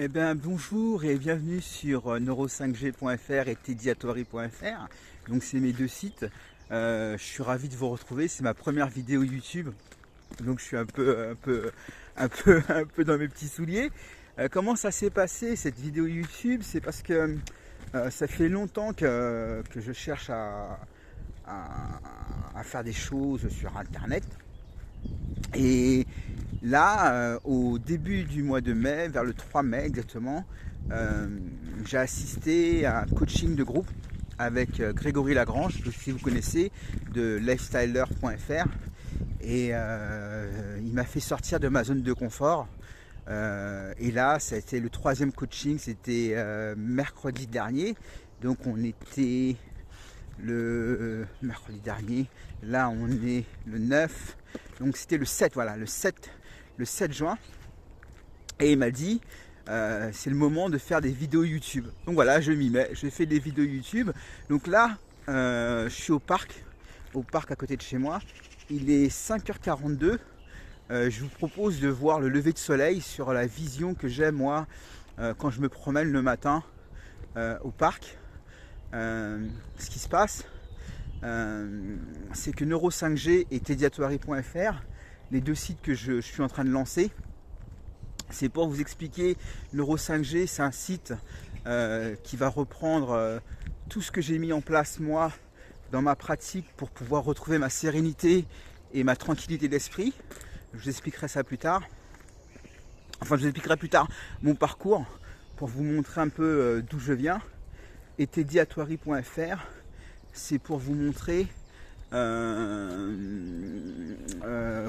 Eh bien bonjour et bienvenue sur neuro5g.fr et tediatoire.fr. Donc c'est mes deux sites. Je suis ravi de vous retrouver. C'est ma première vidéo YouTube. Donc je suis un peu dans mes petits souliers. Comment ça s'est passé cette vidéo YouTube? C'est parce que ça fait longtemps que je cherche à faire des choses sur Internet. Et là, au début du mois de mai, vers le 3 mai exactement, j'ai assisté à un coaching de groupe avec Grégory Lagrange, que si vous connaissez, de lifestyler.fr. Et il m'a fait sortir de ma zone de confort. Et là, ça a été le troisième coaching, c'était mercredi dernier. Donc on était le mercredi dernier, là on est le 9, donc c'était le 7, voilà, le 7 juin, et il m'a dit c'est le moment de faire des vidéos YouTube. Donc voilà, je m'y mets, je fais des vidéos YouTube. Donc là je suis au parc à côté de chez moi, il est 5h42. Je vous propose de voir le lever de soleil sur la vision que j'ai moi quand je me promène le matin au parc. Ce qui se passe, c'est que Neuro5G et tediatoire.fr, les deux sites que je suis en train de lancer, c'est pour vous expliquer. Neuro5G, c'est un site qui va reprendre tout ce que j'ai mis en place moi dans ma pratique pour pouvoir retrouver ma sérénité et ma tranquillité d'esprit. Je vous expliquerai ça plus tard. Enfin, je vous expliquerai plus tard mon parcours pour vous montrer un peu d'où je viens. Et tediatoire.fr, c'est pour vous montrer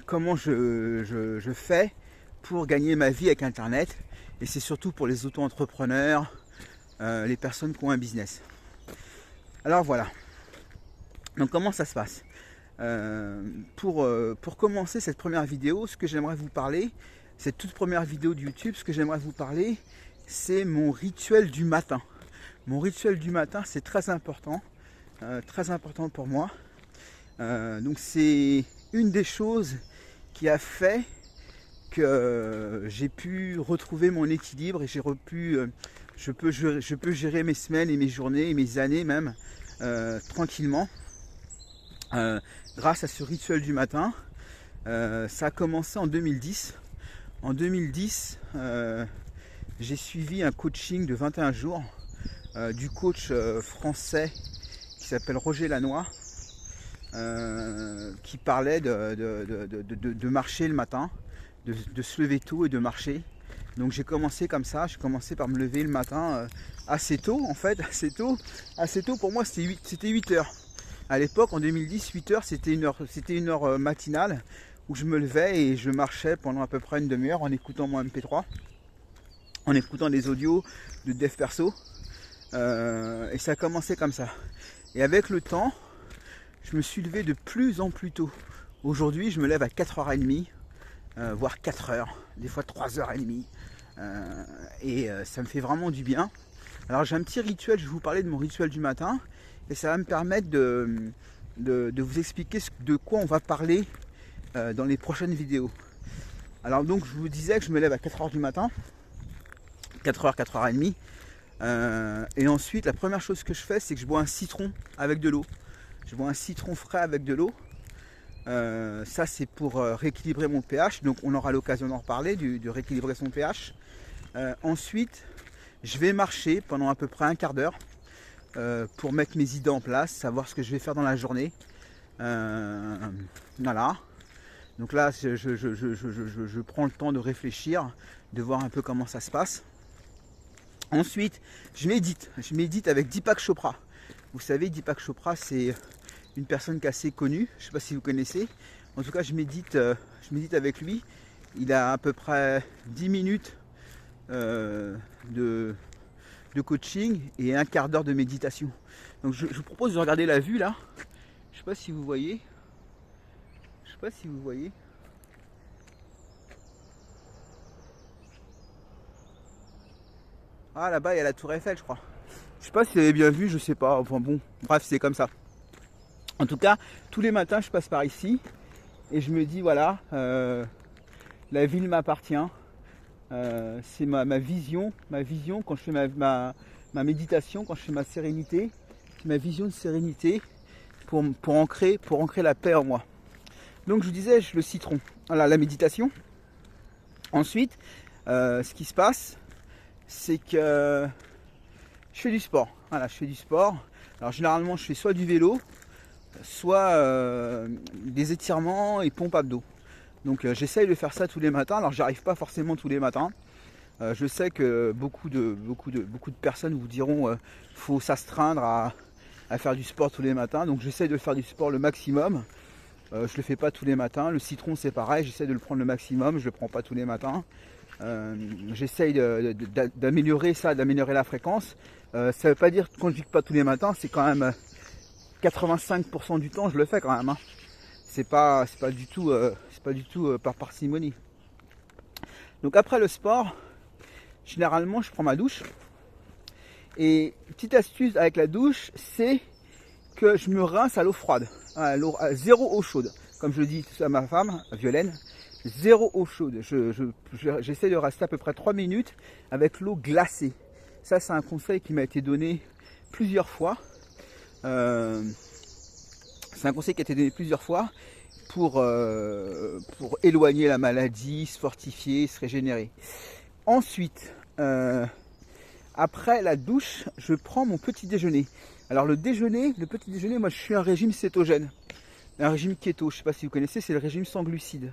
comment je fais pour gagner ma vie avec Internet. Et c'est surtout pour les auto-entrepreneurs, les personnes qui ont un business. Alors voilà. Donc comment ça se passe? Pour commencer cette première vidéo, ce que j'aimerais vous parler, cette toute première vidéo de YouTube, ce que j'aimerais vous parler, c'est mon rituel du matin. Mon rituel du matin, c'est très important pour moi. Donc c'est une des choses qui a fait que j'ai pu retrouver mon équilibre et je peux gérer mes semaines et mes journées et mes années même tranquillement grâce à ce rituel du matin. Ça a commencé en 2010. En 2010, j'ai suivi un coaching de 21 jours du coach français qui s'appelle Roger Lannoy, qui parlait de marcher le matin, de se lever tôt et de marcher. Donc j'ai commencé comme ça, j'ai commencé par me lever le matin assez tôt en fait, assez tôt pour moi c'était 8 heures. À l'époque en 2010, 8 heures c'était une heure matinale où je me levais et je marchais pendant à peu près une demi-heure en écoutant mon MP3, en écoutant des audios de dev perso. Et ça a commencé comme ça. Et avec le temps, je me suis levé de plus en plus tôt. Aujourd'hui, je me lève à 4h30, voire 4h, des fois 3h30. Et ça me fait vraiment du bien. Alors j'ai un petit rituel, je vais vous parler de mon rituel du matin. Et ça va me permettre de vous expliquer de quoi on va parler dans les prochaines vidéos. Alors donc je vous disais que je me lève à 4h du matin. 4h, 4h30. Et ensuite, la première chose que je fais, c'est que je bois un citron avec de l'eau. Je bois un citron frais avec de l'eau. Ça, c'est pour rééquilibrer mon pH. Donc, on aura l'occasion d'en reparler, de rééquilibrer son pH. Ensuite, je vais marcher pendant à peu près un quart d'heure pour mettre mes idées en place, savoir ce que je vais faire dans la journée. Voilà. Donc là, je prends le temps de réfléchir, de voir un peu comment ça se passe. Ensuite, je médite avec Deepak Chopra. Vous savez, Deepak Chopra, c'est une personne qui est assez connue. Je ne sais pas si vous connaissez. En tout cas, je médite avec lui. Il a à peu près 10 minutes de coaching et un quart d'heure de méditation. Donc, je vous propose de regarder la vue là. Je ne sais pas si vous voyez. Ah, là-bas, il y a la tour Eiffel, je crois. Je sais pas si vous avez bien vu, je sais pas. Enfin bon, bref, c'est comme ça. En tout cas, tous les matins, je passe par ici et je me dis, voilà, la ville m'appartient. C'est ma vision quand je fais ma méditation, quand je fais ma sérénité, c'est ma vision de sérénité pour ancrer la paix en moi. Donc je vous disais, le citron, voilà la méditation. Ensuite, ce qui se passe, c'est que je fais du sport. Voilà, je fais du sport. Alors généralement, je fais soit du vélo, soit des étirements et pompes abdos. Donc j'essaye de faire ça tous les matins. Alors j'arrive pas forcément tous les matins. Je sais que beaucoup de personnes vous diront faut s'astreindre à faire du sport tous les matins. Donc j'essaye de faire du sport le maximum. Je le fais pas tous les matins. Le citron c'est pareil, j'essaie de le prendre le maximum. Je le prends pas tous les matins. J'essaye d'améliorer ça, d'améliorer la fréquence. Ça veut pas dire que quand je dis que pas tous les matins, c'est quand même 85% du temps je le fais quand même. Hein. C'est pas du tout par parcimonie. Donc après le sport, généralement je prends ma douche. Et petite astuce avec la douche, c'est que je me rince à l'eau froide, à zéro eau chaude. Comme je le dis à ma femme, à Violaine, zéro eau chaude. J'essaie de rester à peu près 3 minutes avec l'eau glacée. Ça c'est un conseil qui m'a été donné plusieurs fois. C'est un conseil qui a été donné plusieurs fois pour éloigner la maladie, se fortifier, se régénérer. Ensuite, après la douche, je prends mon petit déjeuner. Alors le petit déjeuner, moi je suis un régime cétogène, un régime keto. Je ne sais pas si vous connaissez, c'est le régime sans glucides.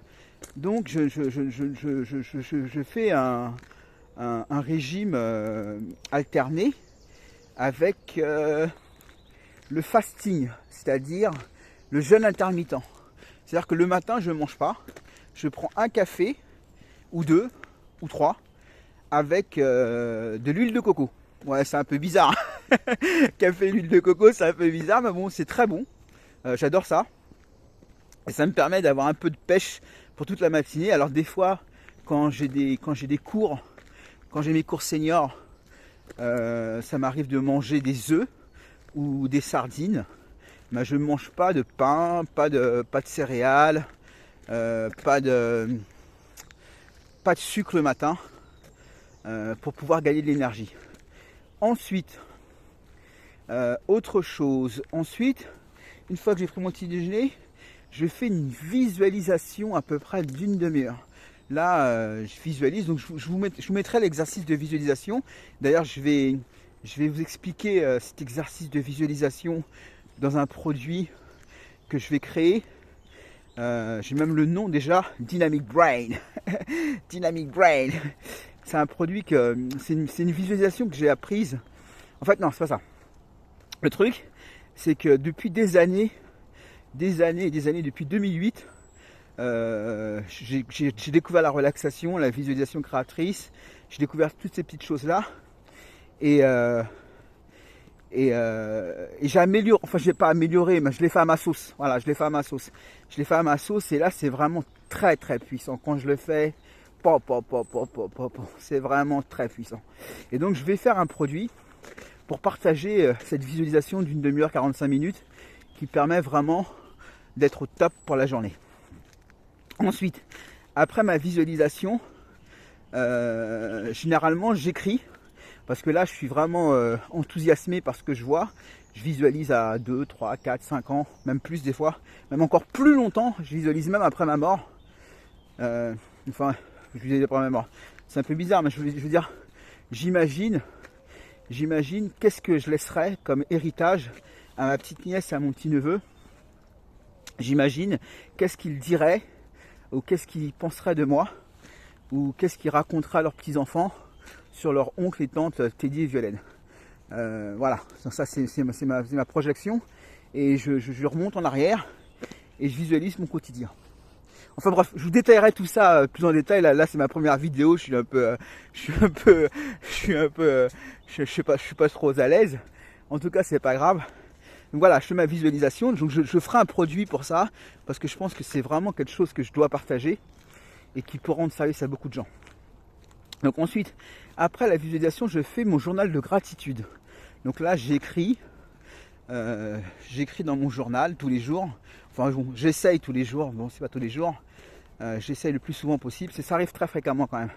Donc je fais un régime alterné avec le fasting, c'est-à-dire le jeûne intermittent. C'est-à-dire que le matin, je ne mange pas. Je prends un café, ou 2, ou 3, avec de l'huile de coco. Ouais, c'est un peu bizarre. Café, l'huile de coco, c'est un peu bizarre, mais bon, c'est très bon. J'adore ça. Et ça me permet d'avoir un peu de pêche pour toute la matinée. Alors des fois, quand j'ai des cours, quand j'ai mes cours seniors, ça m'arrive de manger des œufs ou des sardines. Mais je ne mange pas de pain, pas de céréales, pas de sucre le matin pour pouvoir gagner de l'énergie. Ensuite, autre chose. Ensuite, une fois que j'ai pris mon petit déjeuner, je fais une visualisation à peu près d'une demi-heure. Là, je visualise, donc je vous mettrai l'exercice de visualisation. D'ailleurs, je vais vous expliquer cet exercice de visualisation dans un produit que je vais créer. J'ai même le nom déjà, Dynamic Brain. Dynamic Brain. C'est un produit c'est une visualisation que j'ai apprise. En fait, non, c'est pas ça. Le truc, c'est que depuis des années, depuis 2008, j'ai découvert la relaxation, la visualisation créatrice. J'ai découvert toutes ces petites choses-là. Et j'ai amélioré, enfin je l'ai pas amélioré, mais je l'ai fait à ma sauce. Voilà, je l'ai fait à ma sauce. Et là c'est vraiment très très puissant. Quand je le fais, c'est vraiment très puissant. Et donc je vais faire un produit pour partager cette visualisation d'une demi-heure, 45 minutes, qui permet vraiment d'être au top pour la journée. Ensuite, après ma visualisation, généralement j'écris. Parce que là, je suis vraiment enthousiasmé par ce que je vois. Je visualise à 2, 3, 4, 5 ans, même plus des fois, même encore plus longtemps. Je visualise même après ma mort. Enfin, je visualise après ma mort. C'est un peu bizarre, mais je veux dire, j'imagine qu'est-ce que je laisserais comme héritage à ma petite nièce et à mon petit neveu. J'imagine qu'est-ce qu'ils diraient, ou qu'est-ce qu'ils penseraient de moi, ou qu'est-ce qu'ils raconteraient à leurs petits-enfants sur leur oncle et tante Teddy et Violaine. Voilà, ça c'est ma projection. Et je remonte en arrière et je visualise mon quotidien. Enfin bref, je vous détaillerai tout ça plus en détail. Là c'est ma première vidéo, je suis pas trop à l'aise. En tout cas, c'est pas grave. Donc voilà, je fais ma visualisation. Donc je ferai un produit pour ça parce que je pense que c'est vraiment quelque chose que je dois partager et qui peut rendre service à beaucoup de gens. Donc ensuite, après la visualisation, je fais mon journal de gratitude. Donc là, j'écris dans mon journal tous les jours. Enfin, bon, j'essaye tous les jours. Bon, c'est pas tous les jours. J'essaye le plus souvent possible. Ça arrive très fréquemment quand même.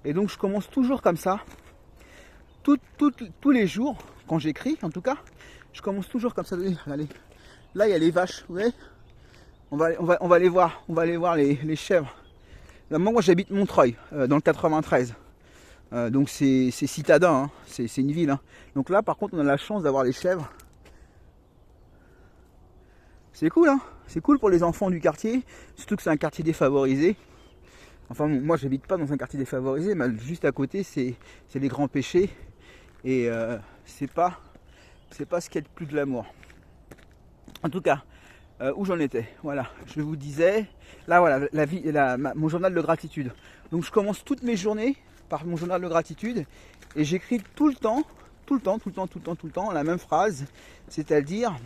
Et donc je commence toujours comme ça, tous les jours, quand j'écris en tout cas, je commence toujours comme ça. Allez, là il y a les vaches, vous voyez, on va les voir, les chèvres. Là, moi j'habite Montreuil, dans le 93. Donc c'est citadin, hein. C'est une ville. Hein. Donc là par contre on a la chance d'avoir les chèvres. C'est cool, hein. C'est cool pour les enfants du quartier, surtout que c'est un quartier défavorisé. Enfin moi j'habite pas dans un quartier défavorisé, mais juste à côté c'est les Grands Pêchers. Et c'est pas ce qu'il y a de plus glamour. En tout cas, où j'en étais, voilà, je vous disais, là voilà, mon journal de gratitude. Donc je commence toutes mes journées par mon journal de gratitude et j'écris tout le temps la même phrase, c'est-à-dire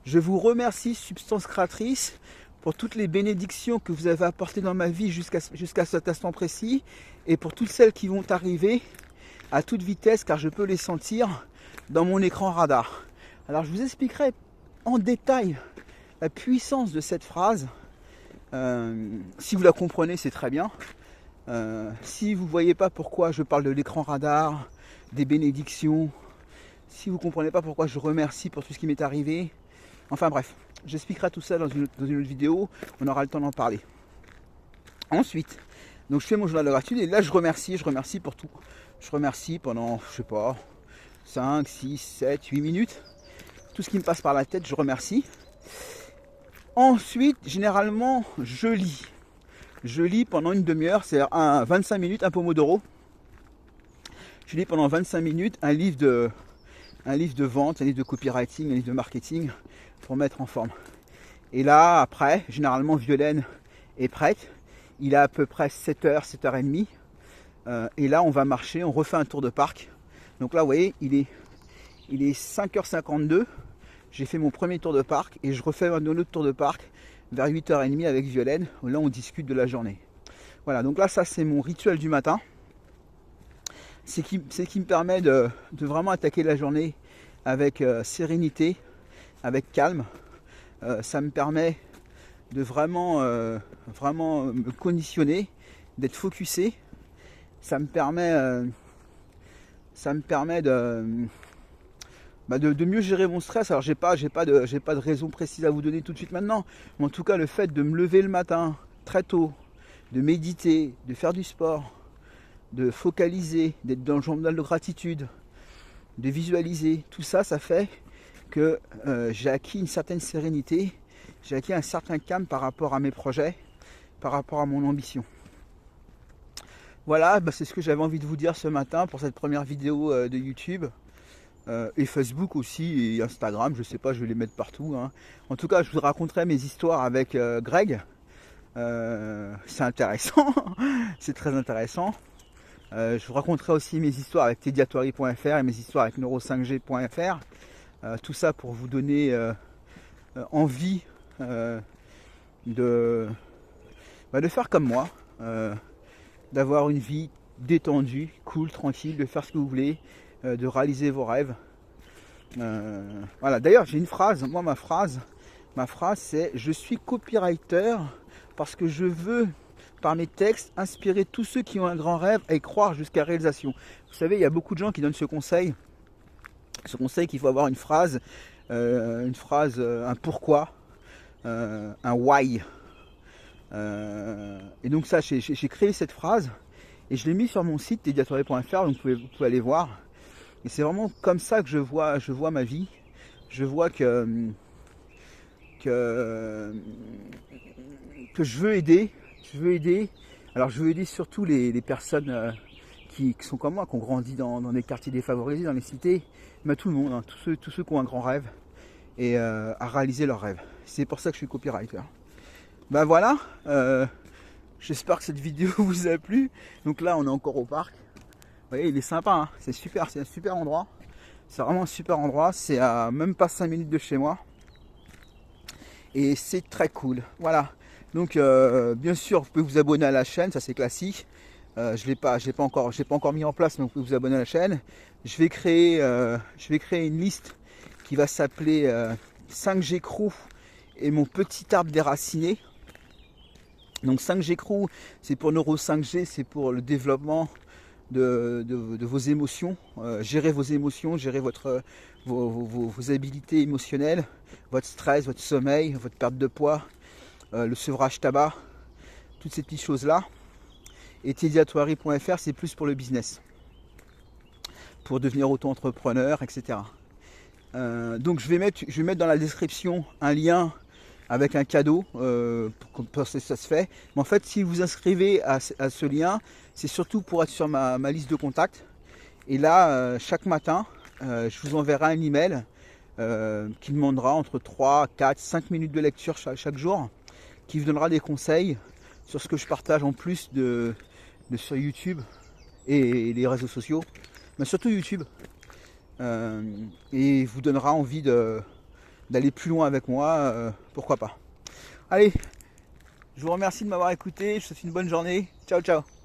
je vous remercie substance créatrice pour toutes les bénédictions que vous avez apportées dans ma vie jusqu'à cet instant précis et pour toutes celles qui vont arriver à toute vitesse car je peux les sentir dans mon écran radar. Alors je vous expliquerai en détail la puissance de cette phrase. Si vous la comprenez, c'est très bien. Si vous ne voyez pas pourquoi je parle de l'écran radar, des bénédictions, si vous ne comprenez pas pourquoi je remercie pour tout ce qui m'est arrivé, enfin bref, j'expliquerai tout ça dans une autre vidéo, on aura le temps d'en parler. Ensuite, donc je fais mon journal de gratitude et là je remercie pour tout. Je remercie pendant, je sais pas, 5, 6, 7, 8 minutes. Tout ce qui me passe par la tête, je remercie. Ensuite, généralement, je lis. Je lis pendant une demi-heure, c'est 25 minutes, un pomodoro. Je lis pendant 25 minutes un livre de vente, un livre de copywriting, un livre de marketing pour mettre en forme. Et là, après, généralement, Violaine est prête. Il est à peu près 7h, 7h30. Et là, on va marcher, on refait un tour de parc. Donc là, vous voyez, il est 5h52. J'ai fait mon premier tour de parc et je refais un autre tour de parc vers 8h30 avec Violaine. Là, on discute de la journée. Voilà, donc là, ça, c'est mon rituel du matin. C'est qui me permet de vraiment attaquer la journée avec sérénité, avec calme. Ça me permet de vraiment me conditionner, d'être focusé. Ça me permet de mieux gérer mon stress. Alors j'ai pas de raison précise à vous donner tout de suite maintenant, mais en tout cas le fait de me lever le matin très tôt, de méditer, de faire du sport, de focaliser, d'être dans le journal de gratitude, de visualiser, tout ça, ça fait que j'ai acquis une certaine sérénité, j'ai acquis un certain calme par rapport à mes projets, par rapport à mon ambition. Voilà, c'est ce que j'avais envie de vous dire ce matin pour cette première vidéo de YouTube. Et Facebook aussi, et Instagram, je sais pas, je vais les mettre partout. Hein. En tout cas, je vous raconterai mes histoires avec Greg. C'est intéressant, c'est très intéressant. Je vous raconterai aussi mes histoires avec tediatori.fr et mes histoires avec neuro5g.fr. Tout ça pour vous donner envie de faire comme moi. D'avoir une vie détendue, cool, tranquille, de faire ce que vous voulez, de réaliser vos rêves. Voilà, d'ailleurs j'ai une phrase, moi ma phrase c'est: je suis copywriter parce que je veux, par mes textes, inspirer tous ceux qui ont un grand rêve à y croire jusqu'à réalisation. Vous savez, il y a beaucoup de gens qui donnent ce conseil qu'il faut avoir une phrase, un pourquoi, un why. Et donc ça, j'ai créé cette phrase et je l'ai mis sur mon site tediatori.fr, donc vous pouvez aller voir. Et c'est vraiment comme ça que je vois ma vie. Je vois que je veux aider. Alors je veux aider surtout les personnes qui sont comme moi, qui ont grandi dans des quartiers défavorisés, dans les cités, mais tout le monde, hein, tous ceux qui ont un grand rêve et à réaliser leurs rêves. C'est pour ça que je suis copywriter. Ben voilà, j'espère que cette vidéo vous a plu. Donc là, on est encore au parc. Vous voyez, il est sympa, hein, c'est super, c'est un super endroit. C'est vraiment un super endroit, c'est à même pas 5 minutes de chez moi. Et c'est très cool, voilà. Donc bien sûr, vous pouvez vous abonner à la chaîne, ça c'est classique. Je l'ai pas encore mis en place, mais vous pouvez vous abonner à la chaîne. Je vais créer une liste qui va s'appeler 5G Crew et mon petit arbre déraciné. Donc 5G Crew, c'est pour Neuro 5G, c'est pour le développement de vos émotions, gérer vos émotions, gérer vos habiletés émotionnelles, votre stress, votre sommeil, votre perte de poids, le sevrage tabac, toutes ces petites choses-là. Et teddyatoari.fr, c'est plus pour le business, pour devenir auto-entrepreneur, etc. Donc je vais mettre dans la description un lien avec un cadeau pour que ça se fait. Mais en fait, si vous inscrivez à ce lien, c'est surtout pour être sur ma liste de contacts. Et là, chaque matin, je vous enverrai un email qui demandera entre 3, 4, 5 minutes de lecture chaque jour, qui vous donnera des conseils sur ce que je partage en plus de sur YouTube et les réseaux sociaux, mais surtout YouTube. Et vous donnera envie d'aller plus loin avec moi, pourquoi pas. Allez, je vous remercie de m'avoir écouté, je vous souhaite une bonne journée. Ciao, ciao.